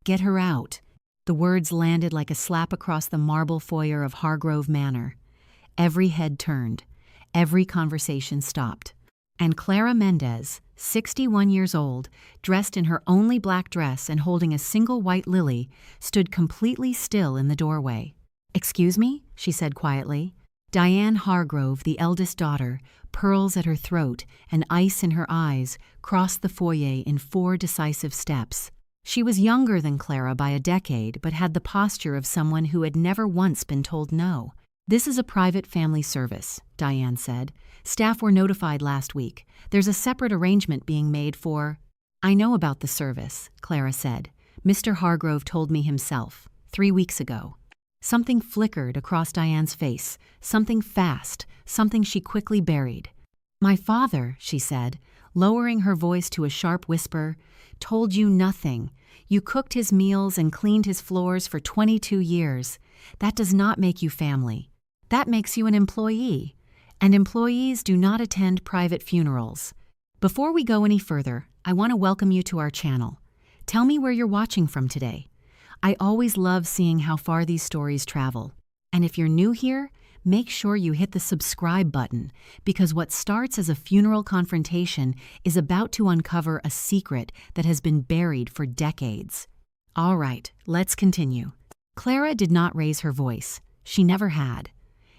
Get her out. The words landed like a slap across the marble foyer of Hargrove Manor. Every head turned. Every conversation stopped. And Clara Mendez, 61 years old, dressed in her only black dress and holding a single white lily, stood completely still in the doorway. "Excuse me?" she said quietly. Diane Hargrove, the eldest daughter, pearls at her throat and ice in her eyes, crossed the foyer in 4 decisive steps. She was younger than Clara by a decade, but had the posture of someone who had never once been told no. "This is a private family service," Diane said. "Staff were notified last week. There's a separate arrangement being made for—" "I know about the service," Clara said. "Mr. Hargrove told me himself, 3 weeks ago." Something flickered across Diane's face, something fast, something she quickly buried. "My father," she said, lowering her voice to a sharp whisper, "told you nothing. You cooked his meals and cleaned his floors for 22 years. That does not make you family. That makes you an employee. And employees do not attend private funerals. Before we go any further, I want to welcome you to our channel. Tell me where you're watching from today. I always love seeing how far these stories travel. And if you're new here, make sure you hit the subscribe button, because what starts as a funeral confrontation is about to uncover a secret that has been buried for decades. All right, let's continue. Clara did not raise her voice. She never had.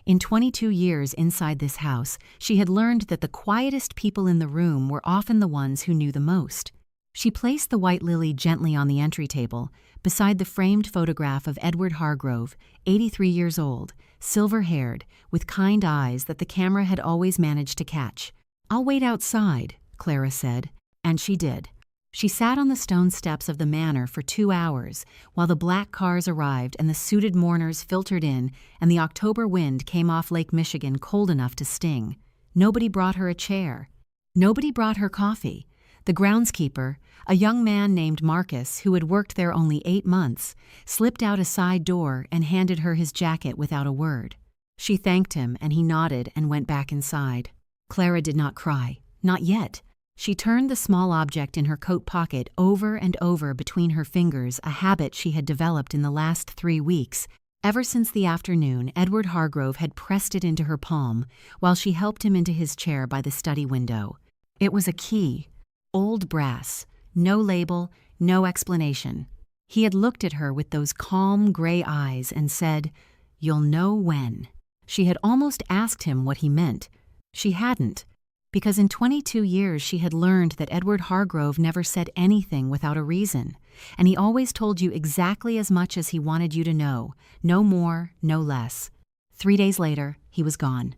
In 22 years inside this house, she had learned that the quietest people in the room were often the ones who knew the most. She placed the white lily gently on the entry table, beside the framed photograph of Edward Hargrove, 83 years old, silver-haired, with kind eyes that the camera had always managed to catch. "I'll wait outside," Clara said, and she did. She sat on the stone steps of the manor for 2 hours, while the black cars arrived and the suited mourners filtered in and the October wind came off Lake Michigan cold enough to sting. Nobody brought her a chair. Nobody brought her coffee. The groundskeeper, a young man named Marcus who had worked there only 8 months, slipped out a side door and handed her his jacket without a word. She thanked him and he nodded and went back inside. Clara did not cry. Not yet. She turned the small object in her coat pocket over and over between her fingers, a habit she had developed in the last 3 weeks. Ever since the afternoon Edward Hargrove had pressed it into her palm while she helped him into his chair by the study window. It was a key. Old brass. No label, no explanation. He had looked at her with those calm gray eyes and said, "You'll know when." She had almost asked him what he meant. She hadn't, because in 22 years she had learned that Edward Hargrove never said anything without a reason, and he always told you exactly as much as he wanted you to know, no more, no less. 3 days later, he was gone.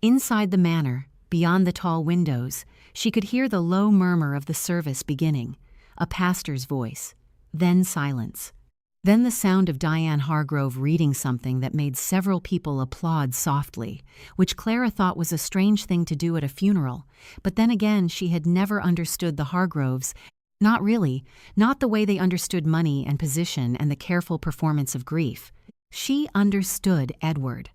Inside the manor, beyond the tall windows, she could hear the low murmur of the service beginning, a pastor's voice, then silence. Then the sound of Diane Hargrove reading something that made several people applaud softly, which Clara thought was a strange thing to do at a funeral, but then again she had never understood the Hargroves, not really, not the way they understood money and position and the careful performance of grief. She understood Edward.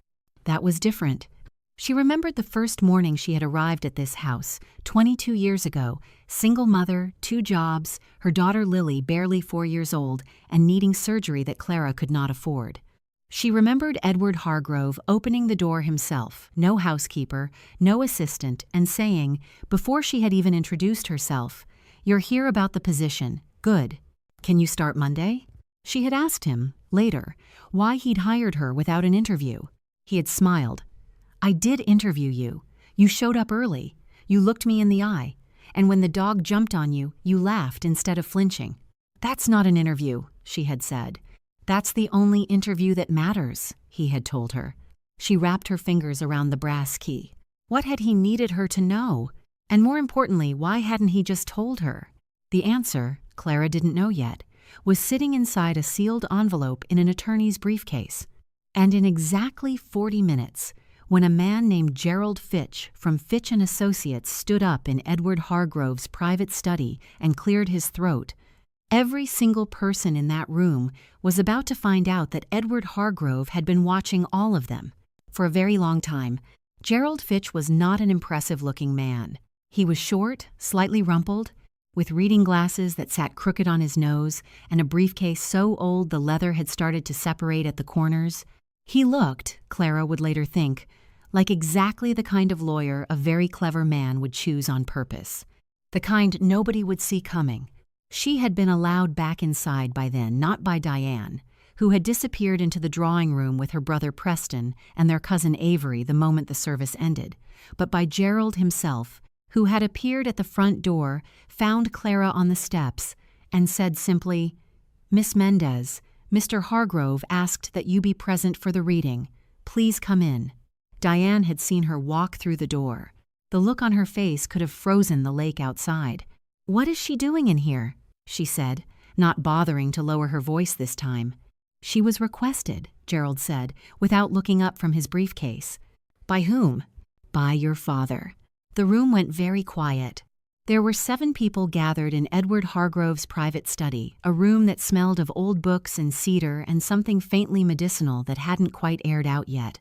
That was different. She remembered the first morning she had arrived at this house, 22 years ago, single mother, 2 jobs, her daughter Lily barely 4 years old, and needing surgery that Clara could not afford. She remembered Edward Hargrove opening the door himself, no housekeeper, no assistant, and saying, before she had even introduced herself, "You're here about the position. Good. Can you start Monday?" She had asked him, later, why he'd hired her without an interview. He had smiled. "I did interview you. You showed up early. You looked me in the eye. And when the dog jumped on you, you laughed instead of flinching." "That's not an interview," she had said. "That's the only interview that matters," he had told her. She wrapped her fingers around the brass key. What had he needed her to know? And more importantly, why hadn't he just told her? The answer, Clara didn't know yet, was sitting inside a sealed envelope in an attorney's briefcase. And in exactly 40 minutes, when a man named Gerald Fitch from Fitch & Associates stood up in Edward Hargrove's private study and cleared his throat, every single person in that room was about to find out that Edward Hargrove had been watching all of them. For a very long time, Gerald Fitch was not an impressive-looking man. He was short, slightly rumpled, with reading glasses that sat crooked on his nose and a briefcase so old the leather had started to separate at the corners. He looked, Clara would later think, like exactly the kind of lawyer a very clever man would choose on purpose. The kind nobody would see coming. She had been allowed back inside by then, not by Diane, who had disappeared into the drawing room with her brother Preston and their cousin Avery the moment the service ended, but by Gerald himself, who had appeared at the front door, found Clara on the steps, and said simply, "Miss Mendez, Mr. Hargrove asked that you be present for the reading. Please come in." Diane had seen her walk through the door. The look on her face could have frozen the lake outside. "What is she doing in here?" she said, not bothering to lower her voice this time. "She was requested," Gerald said, without looking up from his briefcase. "By whom?" "By your father." The room went very quiet. There were 7 people gathered in Edward Hargrove's private study, a room that smelled of old books and cedar and something faintly medicinal that hadn't quite aired out yet.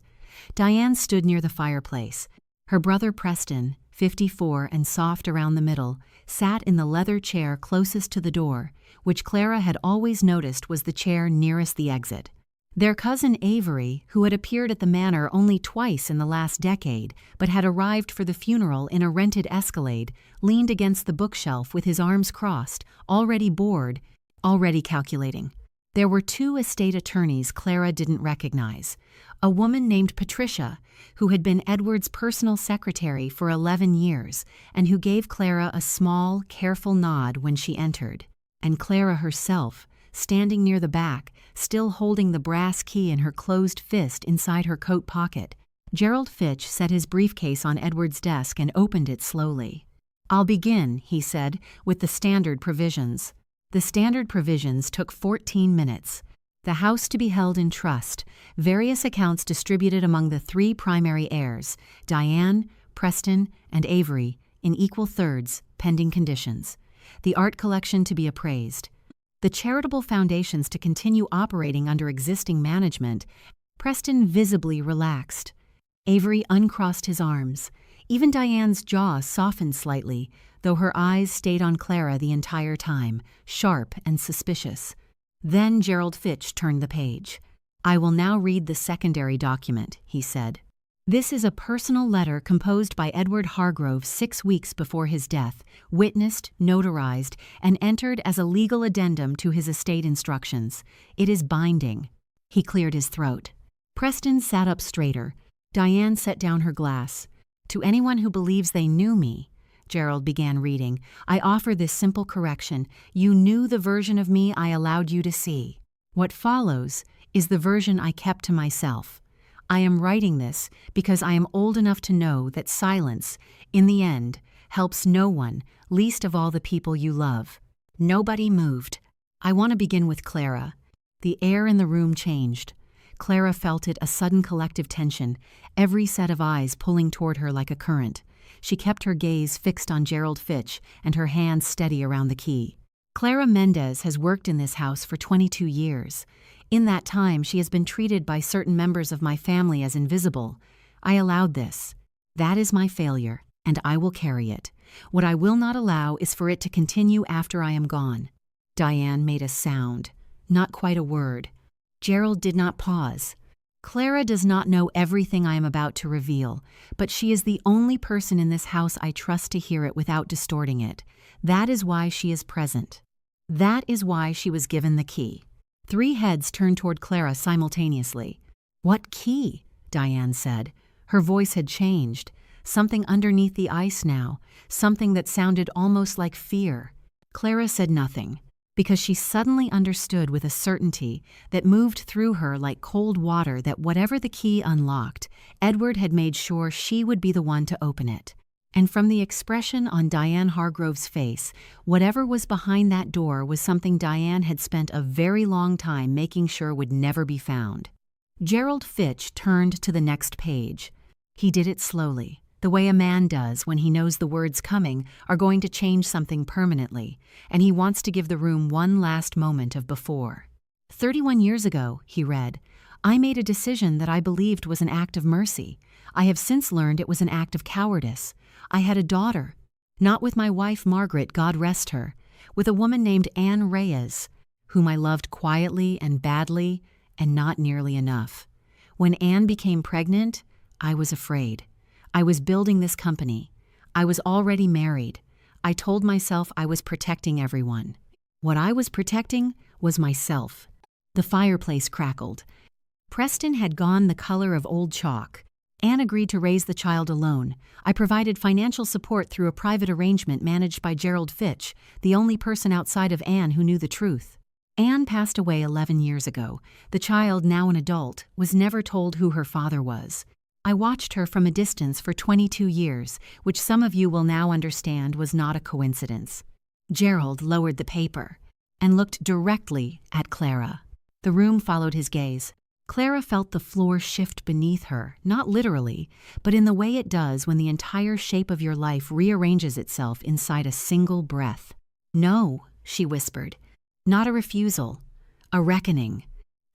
Diane stood near the fireplace. Her brother Preston, 54 and soft around the middle, sat in the leather chair closest to the door, which Clara had always noticed was the chair nearest the exit. Their cousin Avery, who had appeared at the manor only twice in the last decade, but had arrived for the funeral in a rented Escalade, leaned against the bookshelf with his arms crossed, already bored, already calculating. There were 2 estate attorneys Clara didn't recognize. A woman named Patricia, who had been Edward's personal secretary for 11 years, and who gave Clara a small, careful nod when she entered. And Clara herself, standing near the back, still holding the brass key in her closed fist inside her coat pocket. Gerald Fitch set his briefcase on Edward's desk and opened it slowly. "I'll begin," he said, "with the standard provisions." The standard provisions took 14 minutes. The house to be held in trust, various accounts distributed among the 3 primary heirs, Diane, Preston, and Avery, in equal thirds, pending conditions. The art collection to be appraised. The charitable foundations to continue operating under existing management. Preston visibly relaxed. Avery uncrossed his arms. Even Diane's jaw softened slightly, though her eyes stayed on Clara the entire time, sharp and suspicious. Then Gerald Fitch turned the page. "I will now read the secondary document," he said. "This is a personal letter composed by Edward Hargrove 6 weeks before his death, witnessed, notarized, and entered as a legal addendum to his estate instructions. It is binding." He cleared his throat. Preston sat up straighter. Diane set down her glass. "To anyone who believes they knew me," Gerald began reading, "I offer this simple correction. You knew the version of me I allowed you to see. What follows is the version I kept to myself. I am writing this because I am old enough to know that silence, in the end, helps no one, least of all the people you love." Nobody moved. "I want to begin with Clara." The air in the room changed. Clara felt it, a sudden collective tension, every set of eyes pulling toward her like a current. She kept her gaze fixed on Gerald Fitch and her hand steady around the key. "Clara Mendez has worked in this house for 22 years. In that time, she has been treated by certain members of my family as invisible. I allowed this. That is my failure, and I will carry it. What I will not allow is for it to continue after I am gone." Diane made a sound, not quite a word. Gerald did not pause. "Clara does not know everything I am about to reveal, but she is the only person in this house I trust to hear it without distorting it. That is why she is present. That is why she was given the key." 3 heads turned toward Clara simultaneously. "What key?" Diane said. Her voice had changed. Something underneath the ice now, something that sounded almost like fear. Clara said nothing, because she suddenly understood with a certainty that moved through her like cold water that whatever the key unlocked, Edward had made sure she would be the one to open it. And from the expression on Diane Hargrove's face, whatever was behind that door was something Diane had spent a very long time making sure would never be found. Gerald Fitch turned to the next page. He did it slowly, the way a man does when he knows the words coming are going to change something permanently, and he wants to give the room one last moment of before. 31 years ago, he read, I made a decision that I believed was an act of mercy. I have since learned it was an act of cowardice. I had a daughter. Not with my wife Margaret, God rest her, with a woman named Anne Reyes, whom I loved quietly and badly and not nearly enough. When Anne became pregnant, I was afraid. I was building this company. I was already married. I told myself I was protecting everyone. What I was protecting was myself. The fireplace crackled. Preston had gone the color of old chalk. Anne agreed to raise the child alone. I provided financial support through a private arrangement managed by Gerald Fitch, the only person outside of Anne who knew the truth. Anne passed away 11 years ago. The child, now an adult, was never told who her father was. I watched her from a distance for 22 years, which some of you will now understand was not a coincidence. Gerald lowered the paper and looked directly at Clara. The room followed his gaze. Clara felt the floor shift beneath her, not literally, but in the way it does when the entire shape of your life rearranges itself inside a single breath. "No," she whispered. Not a refusal, a reckoning.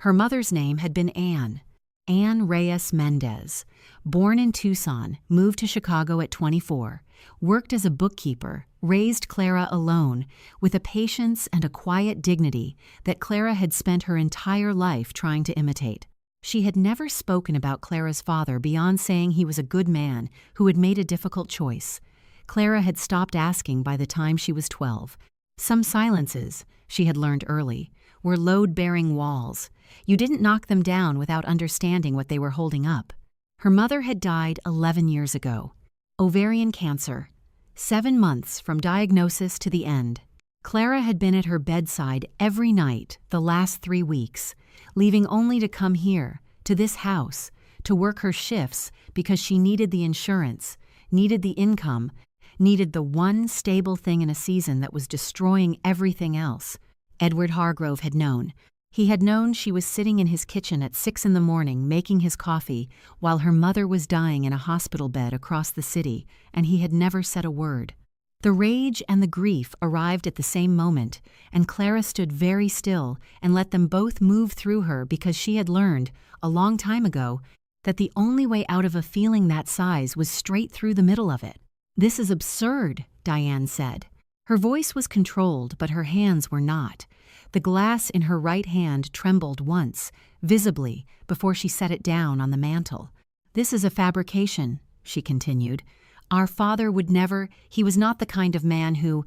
Her mother's name had been Anne Reyes Mendez. Born in Tucson, moved to Chicago at 24, worked as a bookkeeper, raised Clara alone, with a patience and a quiet dignity that Clara had spent her entire life trying to imitate. She had never spoken about Clara's father beyond saying he was a good man who had made a difficult choice. Clara had stopped asking by the time she was 12. Some silences, she had learned early, were load-bearing walls. You didn't knock them down without understanding what they were holding up. Her mother had died 11 years ago. Ovarian cancer. 7 months from diagnosis to the end. Clara had been at her bedside every night the last 3 weeks, leaving only to come here, to this house, to work her shifts because she needed the insurance, needed the income, needed the one stable thing in a season that was destroying everything else. Edward Hargrove had known. He had known she was sitting in his kitchen at 6 in the morning making his coffee while her mother was dying in a hospital bed across the city, and he had never said a word. The rage and the grief arrived at the same moment, and Clara stood very still and let them both move through her because she had learned, a long time ago, that the only way out of a feeling that size was straight through the middle of it. "This is absurd," Diane said. Her voice was controlled, but her hands were not. The glass in her right hand trembled once, visibly, before she set it down on the mantel. "This is a fabrication," she continued. "Our father would never, he was not the kind of man who—"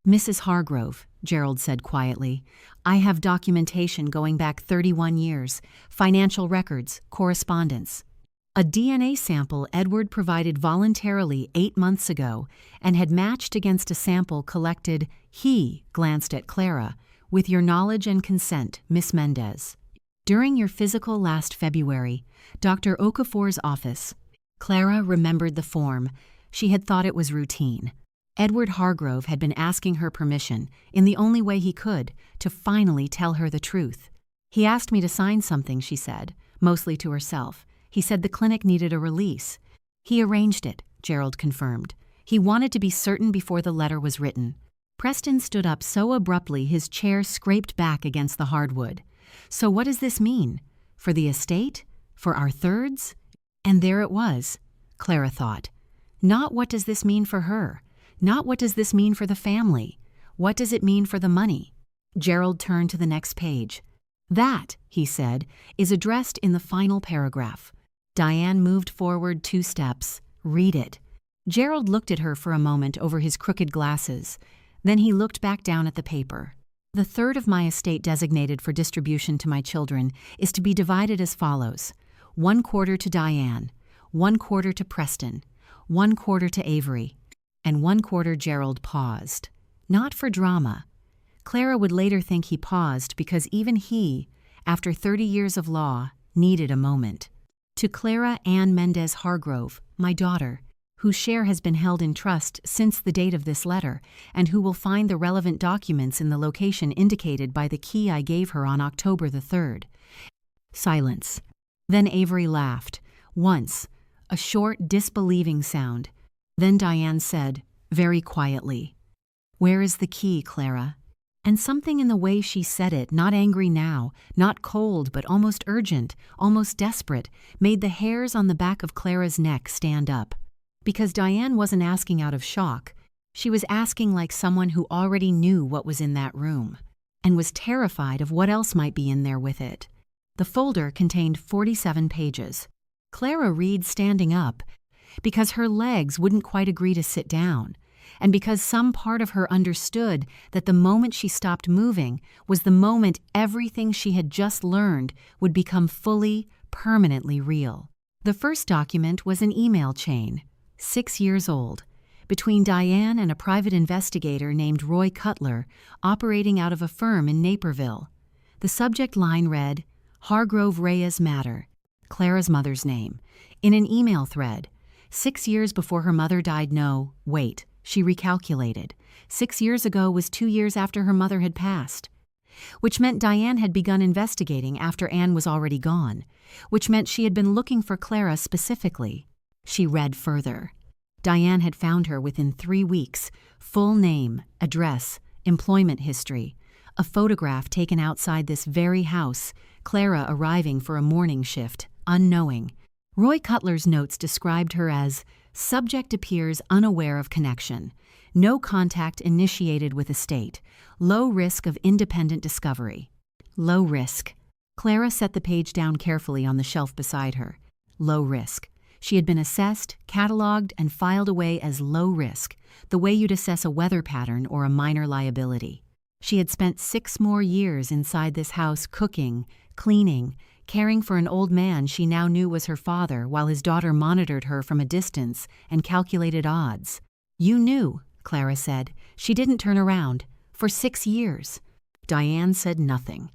"Mrs. Hargrove," Gerald said quietly, "I have documentation going back 31 years, financial records, correspondence. A DNA sample Edward provided voluntarily 8 months ago and had matched against a sample collected," he glanced at Clara, "with your knowledge and consent, Miss Mendez. During your physical last February, Dr. Okafor's office." Clara remembered the form. She had thought it was routine. Edward Hargrove had been asking her permission, in the only way he could, to finally tell her the truth. "He asked me to sign something," she said, mostly to herself. "He said the clinic needed a release." "He arranged it," Gerald confirmed. "He wanted to be certain before the letter was written." Preston stood up so abruptly his chair scraped back against the hardwood. "So what does this mean? For the estate? For our thirds?" And there it was, Clara thought. Not what does this mean for her? Not what does this mean for the family? What does it mean for the money? Gerald turned to the next page. "That," he said, "is addressed in the final paragraph." Diane moved forward 2 steps. "Read it." Gerald looked at her for a moment over his crooked glasses. Then he looked back down at the paper. "The third of my estate designated for distribution to my children is to be divided as follows: 1/4 to Diane, 1/4 to Preston, 1/4 to Avery, and 1/4." Gerald paused. Not for drama. Clara would later think he paused because even he, after 30 years of law, needed a moment. "To Clara Ann Mendez Hargrove, my daughter, whose share has been held in trust since the date of this letter, and who will find the relevant documents in the location indicated by the key I gave her on October the 3rd. Silence. Then Avery laughed. Once, a short, disbelieving sound. Then Diane said, very quietly, "Where is the key, Clara?" And something in the way she said it, not angry now, not cold, but almost urgent, almost desperate, made the hairs on the back of Clara's neck stand up. Because Diane wasn't asking out of shock. She was asking like someone who already knew what was in that room and was terrified of what else might be in there with it. The folder contained 47 pages. Clara read standing up because her legs wouldn't quite agree to sit down, and because some part of her understood that the moment she stopped moving was the moment everything she had just learned would become fully, permanently real. The first document was an email chain, 6 years old, between Diane and a private investigator named Roy Cutler, operating out of a firm in Naperville. The subject line read, "Hargrove Reyes Matter," Clara's mother's name, in an email thread. 6 years before her mother died. No, wait, she recalculated. 6 years ago was 2 years after her mother had passed, which meant Diane had begun investigating after Anne was already gone, which meant she had been looking for Clara specifically. She read further. Diane had found her within 3 weeks, full name, address, employment history, a photograph taken outside this very house, Clara arriving for a morning shift, unknowing. Roy Cutler's notes described her as, "Subject appears unaware of connection, no contact initiated with estate, low risk of independent discovery." Low risk. Clara set the page down carefully on the shelf beside her. Low risk. She had been assessed, cataloged, and filed away as low risk, the way you'd assess a weather pattern or a minor liability. She had spent 6 more years inside this house cooking, cleaning, caring for an old man she now knew was her father while his daughter monitored her from a distance and calculated odds. "You knew," Clara said. She didn't turn around. "For 6 years." Diane said nothing.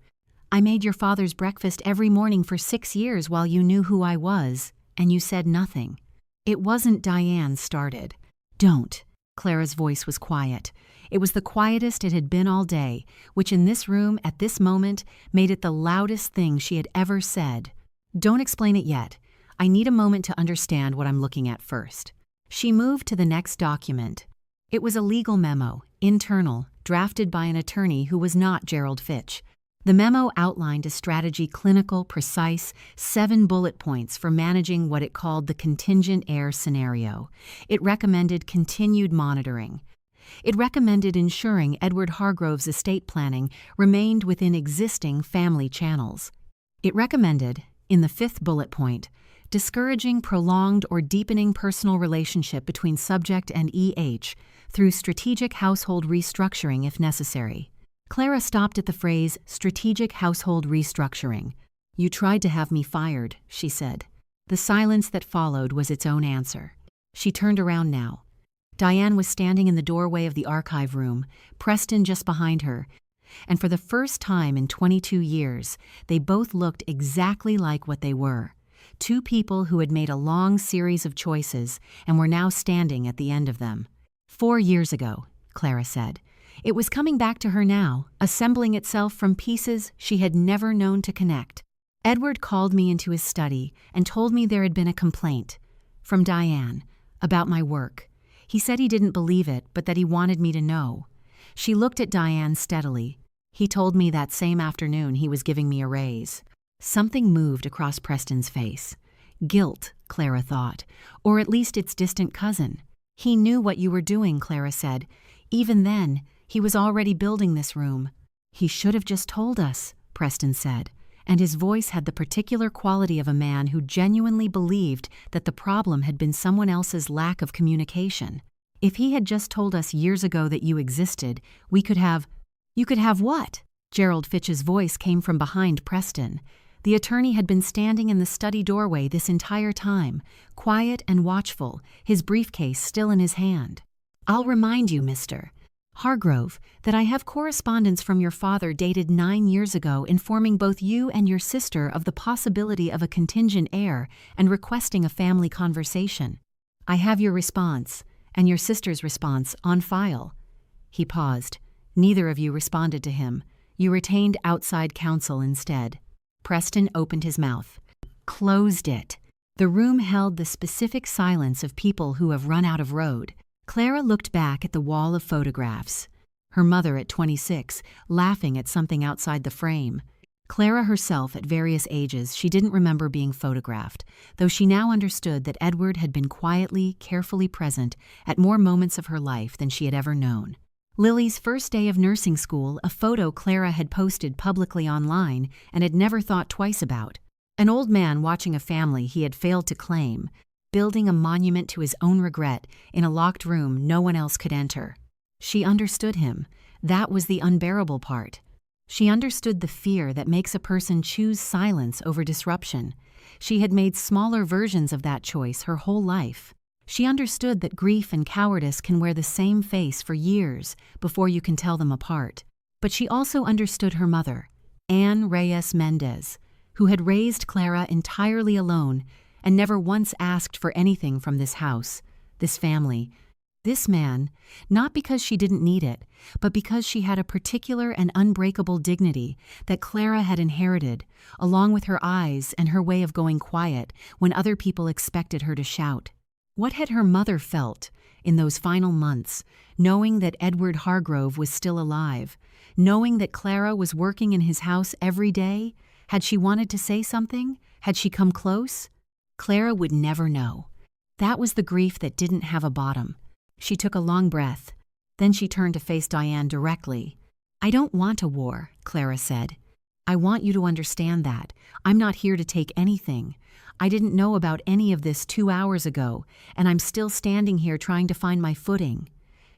"I made your father's breakfast every morning for 6 years while you knew who I was, and you said nothing." It wasn't. Diane started. "Don't." Clara's voice was quiet. It was the quietest it had been all day, which in this room at this moment made it the loudest thing she had ever said. "Don't explain it yet. I need a moment to understand what I'm looking at first." She moved to the next document. It was a legal memo, internal, drafted by an attorney who was not Gerald Fitch. The memo outlined a strategy, clinical, precise, 7 bullet points for managing what it called the contingent heir scenario. It recommended continued monitoring. It recommended ensuring Edward Hargrove's estate planning remained within existing family channels. It recommended, in the 5th bullet point, discouraging prolonged or deepening personal relationship between subject and EH through strategic household restructuring if necessary. Clara stopped at the phrase, strategic household restructuring. "You tried to have me fired," she said. The silence that followed was its own answer. She turned around now. Diane was standing in the doorway of the archive room, Preston just behind her, and for the first time in 22 years, they both looked exactly like what they were. 2 people who had made a long series of choices and were now standing at the end of them. 4 years ago, Clara said. It was coming back to her now, assembling itself from pieces she had never known to connect. "Edward called me into his study and told me there had been a complaint from Diane about my work. He said he didn't believe it, but that he wanted me to know." She looked at Diane steadily. "He told me that same afternoon he was giving me a raise." Something moved across Preston's face. Guilt, Clara thought, or at least its distant cousin. "He knew what you were doing," Clara said. "Even then, he was already building this room." "He should have just told us," Preston said, and his voice had the particular quality of a man who genuinely believed that the problem had been someone else's lack of communication. "If he had just told us years ago that you existed, we could have—" "You could have what?" Gerald Fitch's voice came from behind Preston. The attorney had been standing in the study doorway this entire time, quiet and watchful, his briefcase still in his hand. "I'll remind you, Mr. Hargrove, that I have correspondence from your father dated 9 years ago informing both you and your sister of the possibility of a contingent heir and requesting a family conversation. I have your response, and your sister's response, on file." He paused. "Neither of you responded to him. You retained outside counsel instead." Preston opened his mouth. Closed it. The room held the specific silence of people who have run out of road. Clara looked back at the wall of photographs. Her mother at 26, laughing at something outside the frame. Clara herself, at various ages, she didn't remember being photographed, though she now understood that Edward had been quietly, carefully present at more moments of her life than she had ever known. Lily's first day of nursing school, a photo Clara had posted publicly online and had never thought twice about. An old man watching a family he had failed to claim, building a monument to his own regret in a locked room no one else could enter. She understood him. That was the unbearable part. She understood the fear that makes a person choose silence over disruption. She had made smaller versions of that choice her whole life. She understood that grief and cowardice can wear the same face for years before you can tell them apart. But she also understood her mother, Anne Reyes Mendez, who had raised Clara entirely alone and never once asked for anything from this house, this family, this man, not because she didn't need it, but because she had a particular and unbreakable dignity that Clara had inherited, along with her eyes and her way of going quiet when other people expected her to shout. What had her mother felt in those final months, knowing that Edward Hargrove was still alive, knowing that Clara was working in his house every day? Had she wanted to say something? Had she come close? Clara would never know. That was the grief that didn't have a bottom. She took a long breath. Then she turned to face Diane directly. "I don't want a war," Clara said. "I want you to understand that. I'm not here to take anything. I didn't know about any of this 2 hours ago, and I'm still standing here trying to find my footing."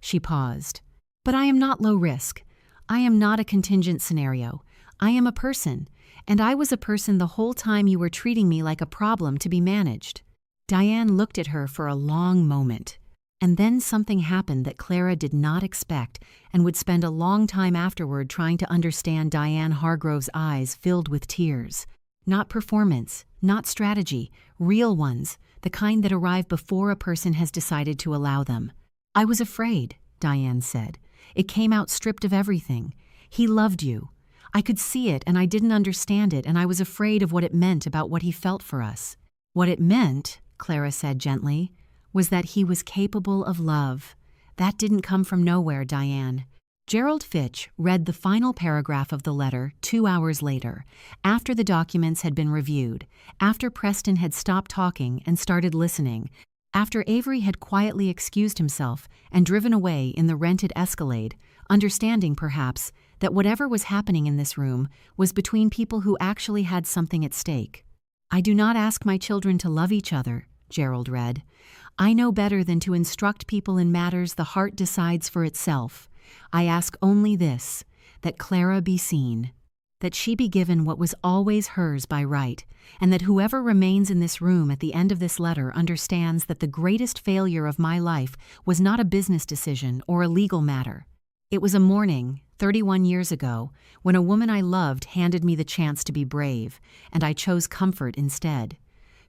She paused. "But I am not low risk. I am not a contingent scenario. I am a person, and I was a person the whole time you were treating me like a problem to be managed." Diane looked at her for a long moment. And then something happened that Clara did not expect and would spend a long time afterward trying to understand. Diane Hargrove's eyes filled with tears. Not performance, not strategy, real ones, the kind that arrive before a person has decided to allow them. "I was afraid," Diane said. "It came out stripped of everything. He loved you. I could see it and I didn't understand it, and I was afraid of what it meant about what he felt for us." "What it meant," Clara said gently, "was that he was capable of love. That didn't come from nowhere, Diane." Gerald Fitch read the final paragraph of the letter 2 hours later, after the documents had been reviewed, after Preston had stopped talking and started listening, after Avery had quietly excused himself and driven away in the rented Escalade, understanding, perhaps, that whatever was happening in this room was between people who actually had something at stake. "I do not ask my children to love each other," Gerald read. "I know better than to instruct people in matters the heart decides for itself. I ask only this, that Clara be seen, that she be given what was always hers by right, and that whoever remains in this room at the end of this letter understands that the greatest failure of my life was not a business decision or a legal matter. It was a morning, 31 years ago, when a woman I loved handed me the chance to be brave, and I chose comfort instead.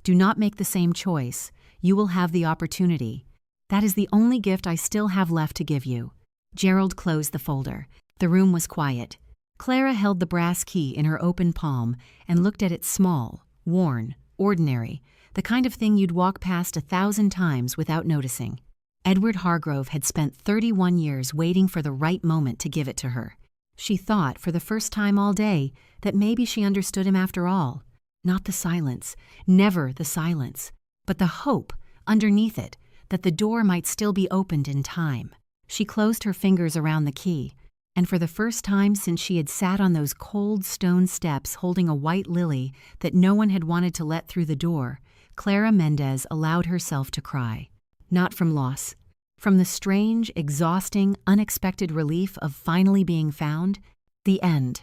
Do not make the same choice. You will have the opportunity. That is the only gift I still have left to give you." Gerald closed the folder. The room was quiet. Clara held the brass key in her open palm and looked at it small, worn, ordinary, the kind of thing you'd walk past 1,000 times without noticing. Edward Hargrove had spent 31 years waiting for the right moment to give it to her. She thought, for the first time all day, that maybe she understood him after all. Not the silence, never the silence, but the hope underneath it that the door might still be opened in time. She closed her fingers around the key, and for the first time since she had sat on those cold stone steps holding a white lily that no one had wanted to let through the door, Clara Mendez allowed herself to cry. Not from loss, from the strange, exhausting, unexpected relief of finally being found. The end.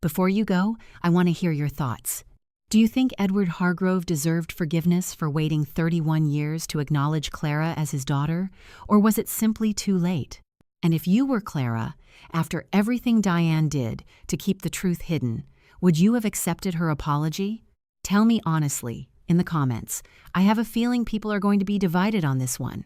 Before you go, I want to hear your thoughts. Do you think Edward Hargrove deserved forgiveness for waiting 31 years to acknowledge Clara as his daughter, or was it simply too late? And if you were Clara, after everything Diane did to keep the truth hidden, would you have accepted her apology? Tell me honestly in the comments. I have a feeling people are going to be divided on this one.